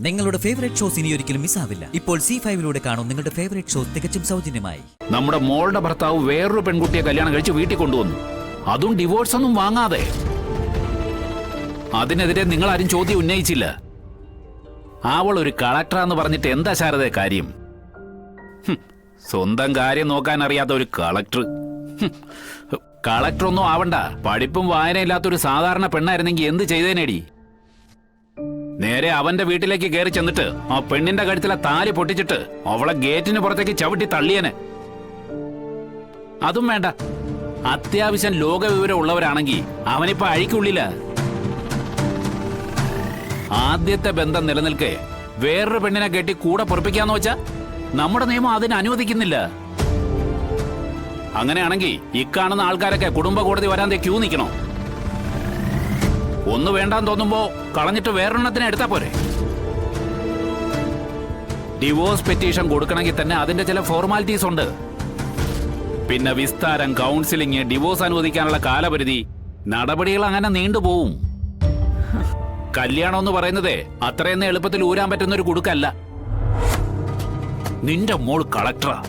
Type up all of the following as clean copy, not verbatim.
നിങ്ങളുടെ favourite shows ഇനി ഒരിക്കലും മിസ്സാവില്ല. ഇപ്പോൾ C5 കാണും നിങ്ങളുടെ ഫേവറേറ്റ് ഷോസ് തികച്ചും സൗജന്യമായി. നമ്മുടെ മോളുടെ ഭർത്താവ് വേറൊരു പെൺകുട്ടിയെ കല്യാണം കഴിച്ച് വീട്ടിൽ കൊണ്ടുവന്നു, അതും ഡിവോഴ്സ് ഒന്നും വാങ്ങാതെ. അതിനെതിരെ നിങ്ങൾ ആരും ചോദ്യം ഉന്നയിച്ചില്ല. അവൾ ഒരു കളക്ടറാന്ന് പറഞ്ഞിട്ട് എന്താ ശാരദ കാര്യം? സ്വന്തം കാര്യം നോക്കാൻ അറിയാത്ത ഒരു കളക്ടർ. കളക്ടർ ഒന്നും ആവണ്ട, പഠിപ്പും വായനയില്ലാത്തൊരു സാധാരണ പെണ്ണായിരുന്നെങ്കിൽ എന്ത് ചെയ്തേനേടി? നേരെ അവന്റെ വീട്ടിലേക്ക് കയറി ചെന്നിട്ട് ആ പെണ്ണിന്റെ കഴുത്തിലെ താലി പൊട്ടിച്ചിട്ട് അവളെ ഗേറ്റിന് പുറത്തേക്ക് ചവിട്ടി തള്ളിയനെ. അതും വേണ്ട, അത്യാവശ്യം ലോകവിവരം ഉള്ളവരാണെങ്കിൽ അവനിപ്പോ അഴിക്കുള്ളില്ല. ആദ്യത്തെ ബന്ധം നിലനിൽക്കെ വേറൊരു പെണ്ണിനെ കെട്ടി കൂടെ പൊറപ്പിക്കാന്ന് വെച്ചാ നമ്മുടെ നിയമം അതിന് അനുവദിക്കുന്നില്ല. അങ്ങനെയാണെങ്കിൽ ഇക്കാണുന്ന ആൾക്കാരൊക്കെ കുടുംബ കോടതി വരാൻ ക്യൂ നിൽക്കണോ? ഒന്ന് വേണ്ടാന്ന് തോന്നുമ്പോ കളഞ്ഞിട്ട് വേറൊരെണ്ണത്തിന് എടുത്താ പോരെ? ഡിവോഴ്സ് പെറ്റീഷൻ കൊടുക്കണമെങ്കിൽ തന്നെ അതിന്റെ ചില ഫോർമാലിറ്റീസ് ഉണ്ട്. പിന്നെ വിസ്താരം, കൗൺസിലിംഗ്, ഡിവോഴ്സ് അനുവദിക്കാനുള്ള കാലപരിധി, നടപടികൾ അങ്ങനെ നീണ്ടുപോവും. കല്യാണം എന്ന് പറയുന്നതേ അത്രയെന്ന് എളുപ്പത്തിൽ ഊരാൻ പറ്റുന്ന ഒരു കുടുക്കല്ല. നിന്റെ മോൾ കളക്ടറാ.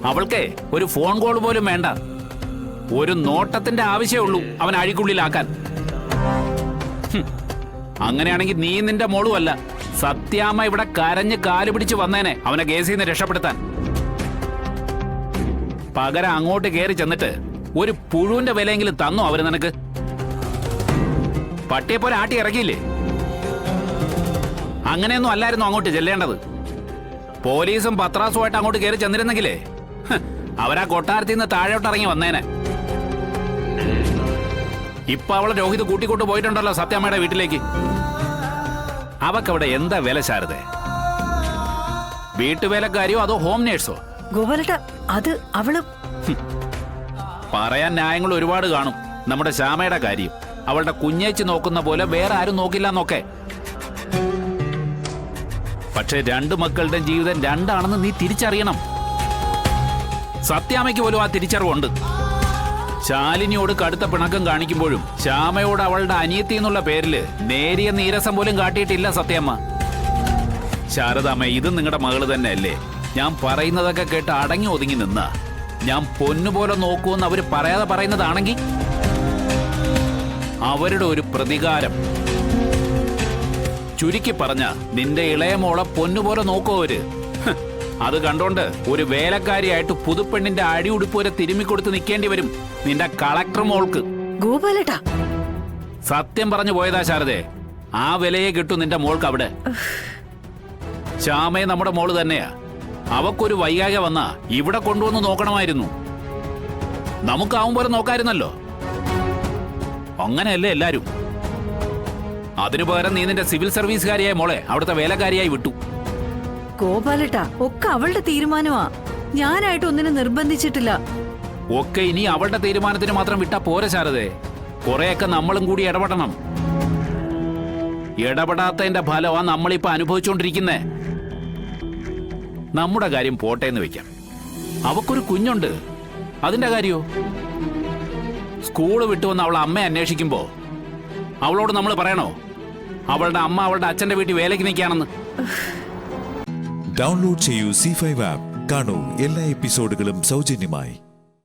അവൾക്ക് ഒരു ഫോൺ കോൾ പോലും വേണ്ട, ഒരു നോട്ടത്തിന്റെ ആവശ്യമേ ഉള്ളൂ അവൻ അഴിക്കുള്ളിലാക്കാൻ. അങ്ങനെയാണെങ്കിൽ നീ നിന്റെ മോളും അല്ല, സത്യാമ്മ ഇവിടെ കരഞ്ഞ് കാല് പിടിച്ച് വന്നേനെ അവനെ കേസിൽ നിന്ന് രക്ഷപ്പെടുത്താൻ. പകരം അങ്ങോട്ട് കയറി ചെന്നിട്ട് ഒരു പുഴുവിന്റെ വിലയെങ്കിലും തന്നോ അവര് നിനക്ക്? പട്ടിയെ പോലെ ആട്ടി ഇറക്കിയില്ലേ? അങ്ങനെയൊന്നും അല്ലായിരുന്നു അങ്ങോട്ട് ചെല്ലേണ്ടത്. പോലീസും പത്രാസുമായിട്ട് അങ്ങോട്ട് കയറി ചെന്നിരുന്നെങ്കിലേ അവരാ കൊട്ടാരത്തിൽ നിന്ന് താഴോട്ട് ഇറങ്ങി വന്നേനെ. ഇപ്പൊ അവളെ രോഹിത് കൂട്ടിക്കൊണ്ട് പോയിട്ടുണ്ടല്ലോ സത്യാമ്മയുടെ വീട്ടിലേക്ക്. അവക്കവിടെ എന്താ വില ശാരദേ? വീട്ടുവേലക്കാരിയോ അതോ ഹോം നേഴ്സോ? അത് അവള് പറയാൻ ന്യായങ്ങൾ ഒരുപാട് കാണും. നമ്മുടെ ശ്യാമയുടെ കാര്യം അവളുടെ കുഞ്ഞേച്ചി നോക്കുന്ന പോലെ വേറെ ആരും നോക്കില്ല എന്നൊക്കെ. പക്ഷെ രണ്ടു മക്കളുടെ ജീവിതം രണ്ടാണെന്ന് നീ തിരിച്ചറിയണം. സത്യാമ്മയ്ക്ക് പോലും ആ തിരിച്ചറിവുണ്ട്. ശാലിനിയോട് കടുത്ത പിണക്കം കാണിക്കുമ്പോഴും ശ്യാമയോട് അവളുടെ അനിയത്തി എന്നുള്ള പേരില് നേരിയ നീരസം പോലും കാട്ടിയിട്ടില്ല സത്യാമ്മ. ശാരദാമ്മ, ഇത് നിങ്ങളുടെ മകള് തന്നെയല്ലേ? ഞാൻ പറയുന്നതൊക്കെ കേട്ട് അടങ്ങി ഒതുങ്ങി നിന്ന ഞാൻ പൊന്നുപോലെ നോക്കൂന്ന് അവര് പറയാതെ പറയുന്നതാണെങ്കിൽ അവരുടെ ഒരു പ്രതികാരം. ചുരുക്കി പറഞ്ഞ നിന്റെ ഇളയ മോളെ പൊന്നുപോലെ നോക്കൂ അവര്. അത് കണ്ടോണ്ട് ഒരു വേലക്കാരിയായിട്ട് പുതുപ്പെണ്ണിന്റെ അടിയുടുപ്പ് വരെ തിരുമ്മിക്കൊടുത്ത് നിൽക്കേണ്ടി വരും നിന്റെ കളക്ടർ മോൾക്ക്. ഗോപാലേട്ടാ, സത്യം പറഞ്ഞു പോയതാ ശാരദേ, ആ വിലയെ കിട്ടും നിന്റെ മോൾക്ക് അവിടെ. ശ്യാമയെ നമ്മുടെ മോള് തന്നെയാ. അവക്കൊരു വൈകാക വന്നാ ഇവിടെ കൊണ്ടുവന്ന് നോക്കണമായിരുന്നു. നമുക്കാവും പോലെ നോക്കായിരുന്നല്ലോ. അങ്ങനെയല്ലേ എല്ലാരും? അതിനു പകരം നീ നിന്റെ സിവിൽ സർവീസുകാരിയായ മോളെ അവിടുത്തെ വേലക്കാരിയായി വിട്ടു. ഗോപാലേട്ടാ, ഒക്കെ അവളുടെ തീരുമാനമാ, ഞാനായിട്ട് ഒന്നിനെ നിർബന്ധിച്ചിട്ടില്ല. ഒക്കെ ഇനി അവളുടെ തീരുമാനത്തിന് മാത്രം വിട്ടാ പോരെ ശാരദേ, കുറെയൊക്കെ നമ്മളും കൂടി ഇടപെടണം. ഇടപെടാത്തതിന്റെ ഫലമാ നമ്മളിപ്പോ അനുഭവിച്ചുകൊണ്ടിരിക്കുന്നേ. നമ്മുടെ കാര്യം പോട്ടേന്ന് വെക്കാം, അവക്കൊരു കുഞ്ഞുണ്ട്, അതിന്റെ കാര്യോ? സ്കൂള് വിട്ടുവന്ന് അവളെ അമ്മയെ അന്വേഷിക്കുമ്പോ അവളോട് നമ്മൾ പറയണോ അവളുടെ അമ്മ അവളുടെ അച്ഛന്റെ വീട്ടിൽ വേലയ്ക്ക് നിൽക്കുകയാണെന്ന്? ഡൗൺലോഡ് ചെയ്യൂ C5 ആപ്പ്. കാണൂ എല്ലാ എപ്പിസോഡുകളും സൗജന്യമായി.